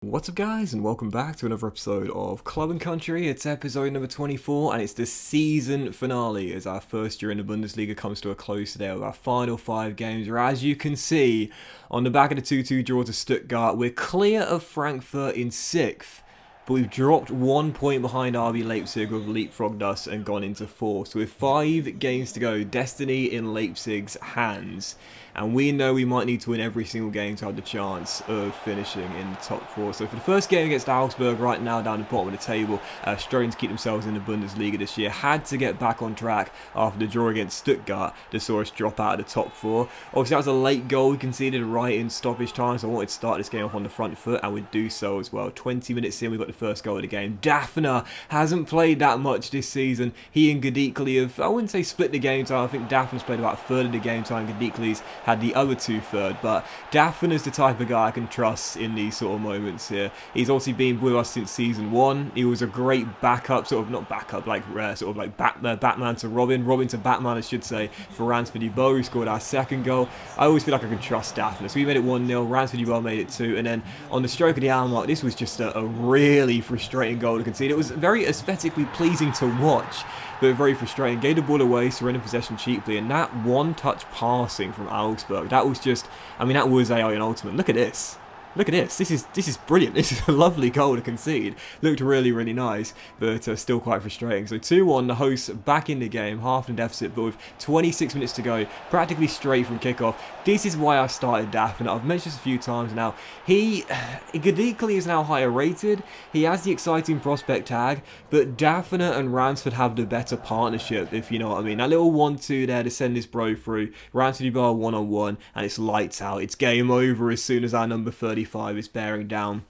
What's up guys, and welcome back to another episode of Club and Country. It's episode number 24 and it's the season finale as our first year in the Bundesliga comes to a close today with our final 5 games, where as you can see on the back of the 2-2 draw to Stuttgart, we're clear of Frankfurt in 6th. But we've dropped 1 point behind RB Leipzig, with leapfrogged us and gone into 4th. So with 5 games to go, destiny in Leipzig's hands. And we know we might need to win every single game to have the chance of finishing in the top 4. So for the first game against Augsburg, right now down the bottom of the table, struggling to keep themselves in the Bundesliga this year, had to get back on track after the draw against Stuttgart that saw us drop out of the top 4. Obviously that was a late goal we conceded right in stoppage time, so I wanted to start this game off on the front foot, and we'd do so as well. 20 minutes in, we got the first goal of the game. Daphne hasn't played that much this season. He and Gadikli have, I wouldn't say split the game time, I think Daphne's played about a third of the game time, Gadikli's had the other 2/3, but Daphne is the type of guy I can trust in these sort of moments here. He's obviously been with us since season 1. He was a great backup, sort of, not backup, like sort of like Batman to Robin to Batman I should say, for Ransford Yeboah, who scored our second goal. I always feel like I can trust Daphne. So we made it 1-0, Ransford Yeboah made it 2, and then on the stroke of the hour mark, this was just a really frustrating goal to concede. It was very aesthetically pleasing to watch, but very frustrating. Gave the ball away, surrendered possession cheaply, and that one-touch passing from Augsburg, that was just, I mean, that was AI in ultimate. Look at this. Look at this. This is brilliant. This is a lovely goal to concede. Looked really, really nice, but still quite frustrating. So 2-1, the hosts back in the game, half in deficit, but with 26 minutes to go, practically straight from kickoff. This is why I started Daphne. I've mentioned this a few times now. Gadikli is now higher rated. He has the exciting prospect tag, but Daphne and Ransford have the better partnership, if you know what I mean. That little 1-2 there to send this bro through. Ransford Yeboah 1-on-1, and it's lights out. It's game over as soon as our number 35 is bearing down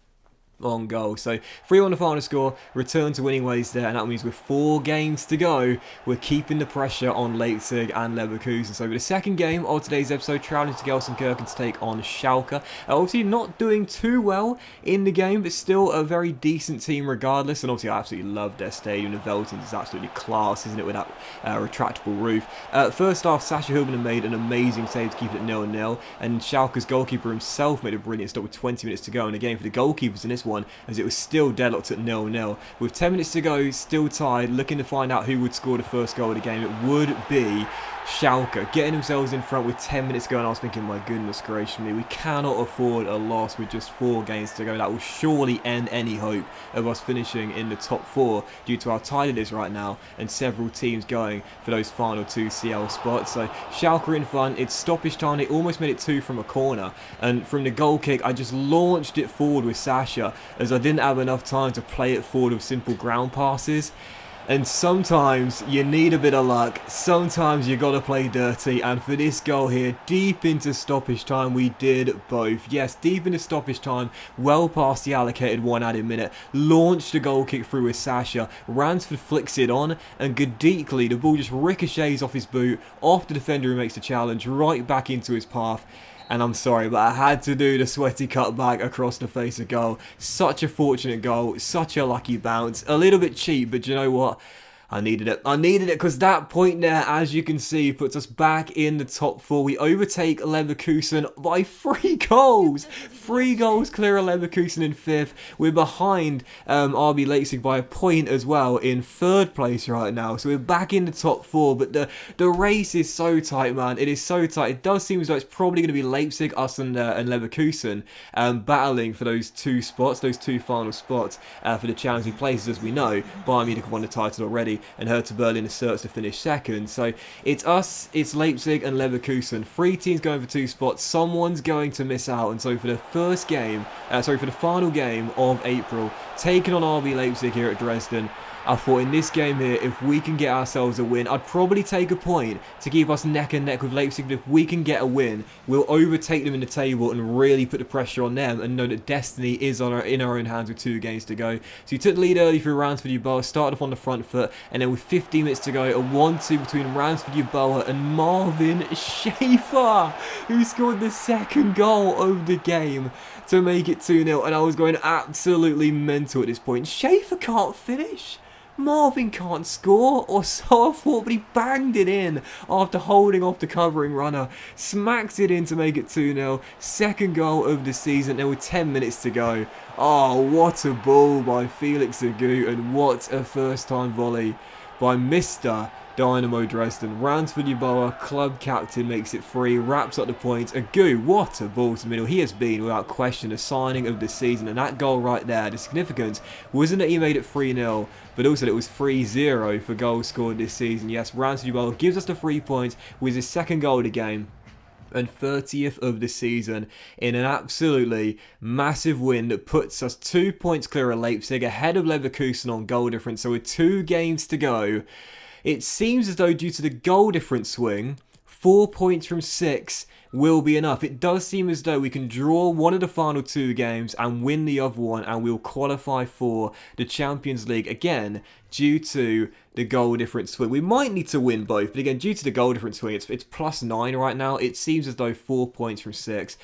on goal. So 3-1 the final score, return to winning ways there, and that means with 4 games to go, we're keeping the pressure on Leipzig and Leverkusen. So for the second game of today's episode, travelling to Gelsenkirchen to take on Schalke. Obviously not doing too well in the game, but still a very decent team regardless, and obviously I absolutely love their stadium. The Veltins is absolutely class, isn't it, with that retractable roof. First half, Sasha Hubman made an amazing save to keep it 0-0, and Schalke's goalkeeper himself made a brilliant stop with 20 minutes to go in the game. For the goalkeepers in this one, as it was still deadlocked at 0-0. With 10 minutes to go, still tied, looking to find out who would score the first goal of the game. It would be Schalke, getting themselves in front with 10 minutes to go, and I was thinking, my goodness gracious me, we cannot afford a loss with just 4 games to go. That will surely end any hope of us finishing in the top 4 due to how tight it is right now and several teams going for those final 2 CL spots. So Schalke in front, it's stoppage time. They almost made it 2 from a corner, and from the goal kick I just launched it forward with Sasha, as I didn't have enough time to play it forward with simple ground passes. And sometimes you need a bit of luck, sometimes you got to play dirty, and for this goal here, deep into stoppage time, we did both. Yes, deep into stoppage time, well past the allocated 1 added minute, launched the goal kick through with Sasha, Ransford flicks it on, and Gadikli, the ball just ricochets off his boot, off the defender who makes the challenge, right back into his path. And I'm sorry, but I had to do the sweaty cutback across the face of goal. Such a fortunate goal, such a lucky bounce. A little bit cheap, but you know what? I needed it. I needed it because that point there, as you can see, puts us back in the top 4. We overtake Leverkusen by 3 goals. 3 goals clear of Leverkusen in 5th. We're behind RB Leipzig by a point as well in 3rd place right now. So we're back in the top 4. But the race is so tight, man. It is so tight. It does seem as though it's probably going to be Leipzig, us and Leverkusen battling for those 2 spots, those 2 final spots for the challenging places. As we know, Bayern Munich have won the title already, and Hertha Berlin is certain to finish 2nd. So it's us, it's Leipzig and Leverkusen. 3 teams going for 2 spots. Someone's going to miss out. And so for the first game, for the final game of April, taking on RB Leipzig here at Dresden, I thought in this game here, if we can get ourselves a win, I'd probably take a point to keep us neck and neck with Leipzig. But if we can get a win, we'll overtake them in the table and really put the pressure on them and know that destiny is in our own hands with 2 games to go. So we took the lead early through Ransford Yeboah, started off on the front foot, and then with 15 minutes to go, a 1-2 between Ransford Yeboah and Marvin Schaefer, who scored the 2nd goal of the game to make it 2-0. And I was going absolutely mental at this point. Schaefer can't finish. Marvin can't score, or so I thought, but he banged it in after holding off the covering runner, smacks it in to make it 2-0, second goal of the season. There were 10 minutes to go. Oh, what a ball by Felix Agu, and what a first time volley by Mr. Dynamo Dresden. Ransford Yeboah, club captain, makes it 3, wraps up the points. Agu, what a ball to the middle. He has been, without question, the signing of the season. And that goal right there, the significance wasn't that he made it 3-0, but also that it was 3-0 for goals scored this season. Yes, Ransford Yeboah gives us the 3 points with his second goal of the game and 30th of the season in an absolutely massive win that puts us 2 points clear of Leipzig, ahead of Leverkusen on goal difference. So with 2 games to go, it seems as though, due to the goal difference swing, 4 points from 6 will be enough. It does seem as though we can draw one of the final 2 games and win the other one, and we'll qualify for the Champions League again due to the goal difference swing. We might need to win both, but again, due to the goal difference swing, it's +9 right now. It seems as though 4 points from 6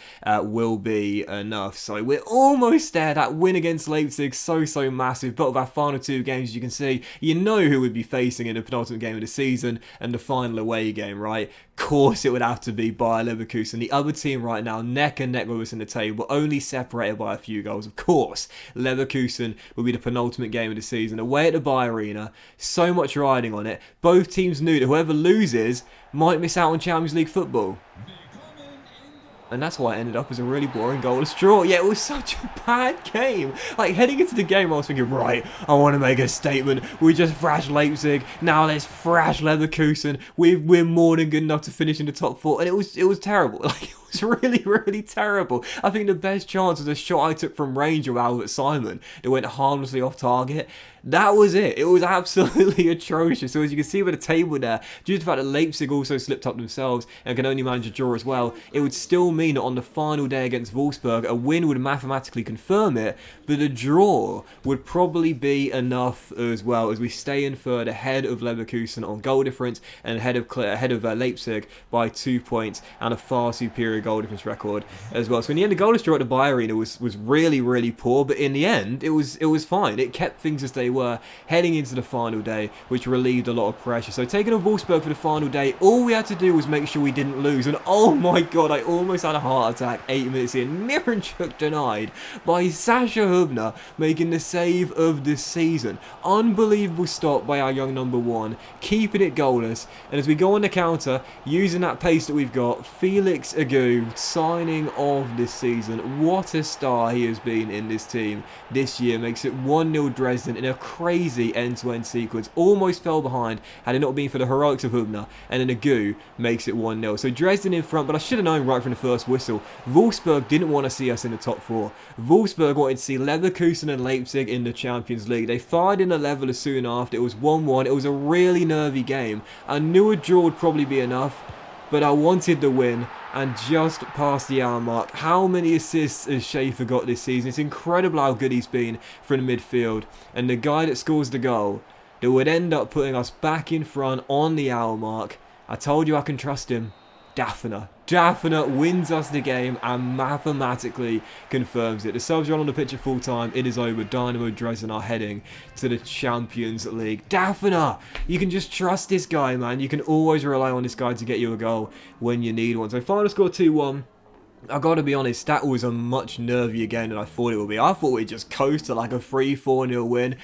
will be enough. So we're almost there. That win against Leipzig, so massive. But with our final 2 games, as you can see, you know who we'd be facing in the penultimate game of the season and the final away game, right? Of course, it would have to be Bayer Leverkusen. The other team right now, neck and neck with us in the table, only separated by a few goals. Of course, Leverkusen will be the penultimate game of the season, away at the Bayer Arena. So much riding on it. Both teams knew that whoever loses might miss out on Champions League football. And that's why it ended up as a really boring goalless draw. Yeah, it was such a bad game. Like, heading into the game, I was thinking, right, I want to make a statement. We just thrashed Leipzig. Now let's thrash Leverkusen. We're more than good enough to finish in the top 4. And it was terrible. Like, it was really terrible. I think the best chance was a shot I took from range of Albert Simon that went harmlessly off target. That was it. It was absolutely atrocious. So as you can see with the table there, due to the fact that Leipzig also slipped up themselves and can only manage a draw as well, it would still mean that on the final day against Wolfsburg, a win would mathematically confirm it, but a draw would probably be enough as well, as we stay in third ahead of Leverkusen on goal difference and ahead of Leipzig by 2 points and a far superior goal difference record as well. So in the end, the goalless draw at the Bayer Arena was really poor, but in the end, it was fine. It kept things as they were heading into the final day, which relieved a lot of pressure. So taking on Wolfsburg for the final day, all we had to do was make sure we didn't lose. And oh my god, I almost had a heart attack 8 minutes in. Miranchuk denied by Sasha Hübner, making the save of the season. Unbelievable stop by our young number 1, keeping it goalless. And as we go on the counter, using that pace that we've got, Felix Agu signing off this season. What a star he has been in this team this year. Makes it 1-0 Dresden in a crazy end-to-end sequence. Almost fell behind had it not been for the heroics of Hübner, and then Agu makes it 1-0. So Dresden in front, but I should have known right from the first whistle. Wolfsburg didn't want to see us in the top 4. Wolfsburg wanted to see Leverkusen and Leipzig in the Champions League. They fired in a leveler soon after. It was 1-1. It was a really nervy game. I knew a draw would probably be enough, but I wanted the win, and just past the hour mark. How many assists has Schaefer got this season? It's incredible how good he's been from the midfield. And the guy that scores the goal that would end up putting us back in front on the hour mark, I told you I can trust him. Daphner. Daphner wins us the game and mathematically confirms it. The subs are on the pitch at full time. It is over. Dynamo Dresden are heading to the Champions League. Daphner! You can just trust this guy, man. You can always rely on this guy to get you a goal when you need one. So final score 2-1. I gotta be honest, that was a much nervier game than I thought it would be. I thought we'd just coast to like a 3-4-0 win.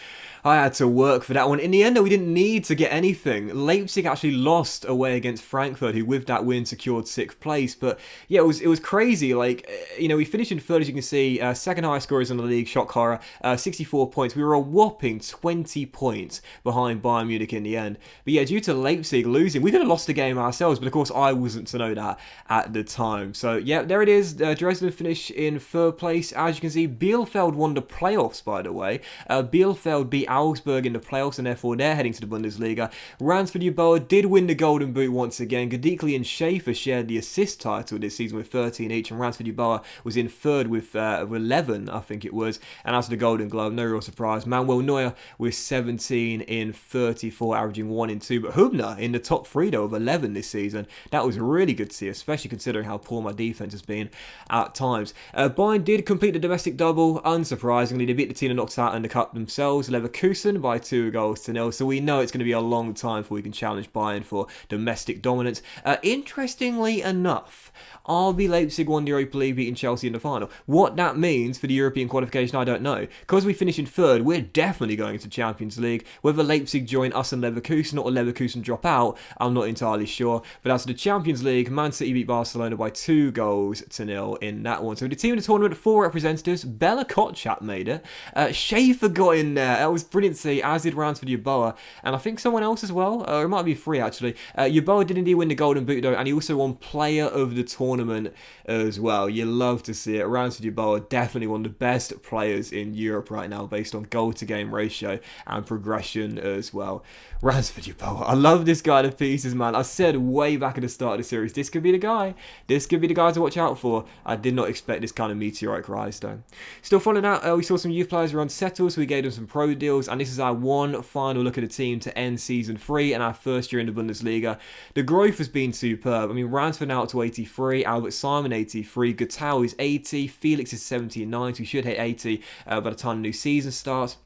I had to work for that one. In the end, though, we didn't need to get anything. Leipzig actually lost away against Frankfurt, who with that win secured 6th place. But yeah, it was crazy. Like, you know, we finished in third, as you can see. Second highest scorers in the league, shock horror, 64 points. We were a whopping 20 points behind Bayern Munich in the end. But yeah, due to Leipzig losing, we could have lost the game ourselves. But of course, I wasn't to know that at the time. So yeah, there it is. Dresden finish in third place. As you can see, Bielefeld won the playoffs, by the way. Bielefeld beat Augsburg in the playoffs, and therefore they're heading to the Bundesliga. Ransford Yeboah did win the Golden Boot once again. Gadikli and Schaefer shared the assist title this season with 13 each, and Ransford Yeboah was in third with 11, I think it was. And as for the Golden Glove, no real surprise. Manuel Neuer with 17 in 34, averaging 1 in 2. But Hübner in the top 3 though, of 11 this season. That was really good to see, especially considering how poor my defense has been. entertaining at times. Bayern did complete the domestic double, unsurprisingly. They beat the team that knocked out in the cup themselves, Leverkusen, by 2-0, so we know it's going to be a long time before we can challenge Bayern for domestic dominance. Interestingly enough, RB Leipzig won the Europa League, beating Chelsea in the final. What that means for the European qualification, I don't know. Because we finish in third, we're definitely going to Champions League. Whether Leipzig join us and Leverkusen or Leverkusen drop out, I'm not entirely sure. But as for the Champions League, Man City beat Barcelona by 2-0 in that one. So the team in the tournament, 4 representatives. Bella Kotchap made it. Schaefer got in there. That was brilliant to see, as did Ransford Yeboah. And I think someone else as well. It might be 3 actually. Yeboah did indeed win the Golden Boot though, and he also won Player of the Tournament as well. You love to see it. Ransford Yeboah, definitely one of the best players in Europe right now based on goal to game ratio and progression as well. Ransford Yeboah, I love this guy to pieces, man. I said way back at the start of the series, this could be the guy. This could be the guy to watch out for. I did not expect this kind of meteoric rise though. Still following that, we saw some youth players were unsettled, so we gave them some pro deals, and this is our one final look at the team to end season 3 and our first year in the Bundesliga. The growth has been superb. I mean, Ransford now up to 83, Albert Simon 83, Gutau is 80, Felix is 79, so we should hit 80 by the time the new season starts.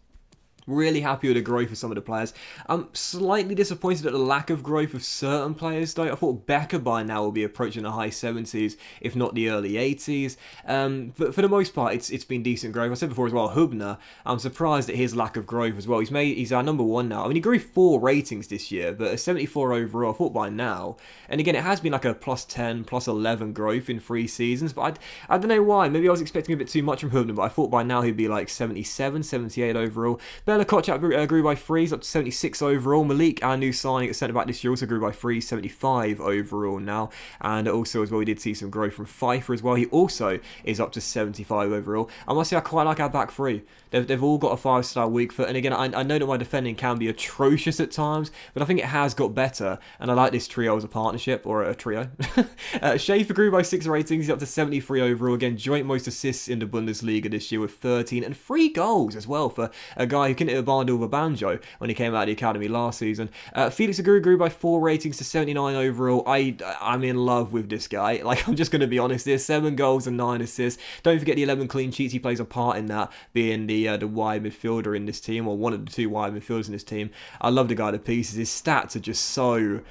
Really happy with the growth of some of the players. I'm slightly disappointed at the lack of growth of certain players though. I thought Becker by now will be approaching the high 70s, if not the early 80s. But for the most part, it's been decent growth. I said before as well, Hubner, I'm surprised at his lack of growth as well. He's our number 1 now. I mean, he grew 4 ratings this year, but a 74 overall, I thought by now. And again, it has been like a +10, +11 growth in 3 seasons, but I don't know why. Maybe I was expecting a bit too much from Hubner, but I thought by now he'd be like 77, 78 overall. Bella Kotchap grew by 3, he's up to 76 overall. Malik, our new signing at centre-back this year, also grew by 3, 75 overall now. And also as well, we did see some growth from Pfeiffer as well. He also is up to 75 overall. I must say, I quite like our back 3. They've all got a 5-star weak foot. And again, I know that my defending can be atrocious at times, but I think it has got better. And I like this trio as a partnership, or a trio. Schaefer grew by 6 ratings, he's up to 73 overall. Again, joint most assists in the Bundesliga this year with 13 and 3 goals as well for a guy who can hit a barn door with a banjo when he came out of the academy last season. Felix Aguero grew by 4 ratings to 79 overall. I'm in love with this guy. Like, I'm just going to be honest here. 7 goals and 9 assists. Don't forget the 11 clean sheets. He plays a part in that, being the wide midfielder in this team, or one of the 2 wide midfielders in this team. I love the guy to pieces. His stats are just so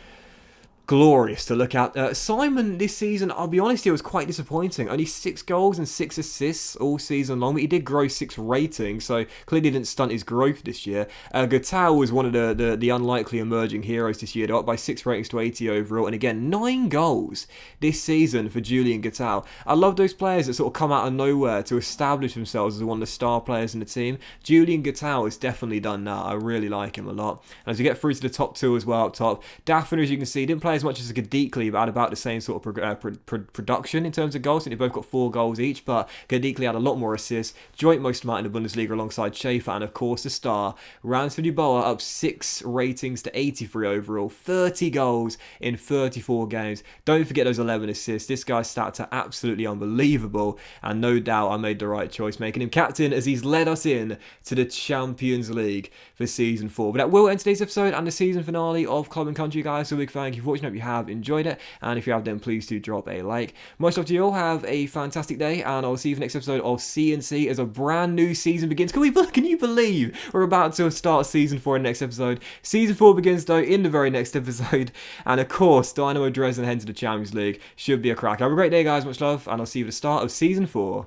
glorious to look at. Simon this season, I'll be honest, it was quite disappointing. Only 6 goals and 6 assists all season long, but he did grow 6 ratings, so clearly didn't stunt his growth this year. Gutau was one of the unlikely emerging heroes this year. They're up by 6 ratings to 80 overall, and again, 9 goals this season for Julian Gutau. I love those players that sort of come out of nowhere to establish themselves as one of the star players in the team. Julian Gutau has definitely done that. I really like him a lot. And as we get through to the top 2 as well up top, Daphne, as you can see, didn't play as much as Gadikli, but had about the same sort of production in terms of goals. I think they both got 4 goals each, but Gadikli had a lot more assists, joint most amount in the Bundesliga alongside Schaefer, and of course the star, Ransford Yeboah, up 6 ratings to 83 overall, 30 goals in 34 games. Don't forget those 11 assists. This guy's stats are absolutely unbelievable, and no doubt I made the right choice making him captain, as he's led us in to the Champions League for season 4. But that will end today's episode and the season finale of Club and Country, guys. So big thank you for watching. Hope you have enjoyed it, and if you have, then please do drop a like. Much love to you all. Have a fantastic day, and I'll see you for the next episode of CNC as a brand new season begins. Can you believe we're about to start season 4 in the next episode? Season 4 begins though in the very next episode, and of course Dynamo Dresden heading to the Champions League. Should be a crack. Have a great day, guys. Much love, and I'll see you at the start of season 4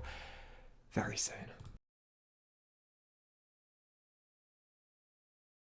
very soon.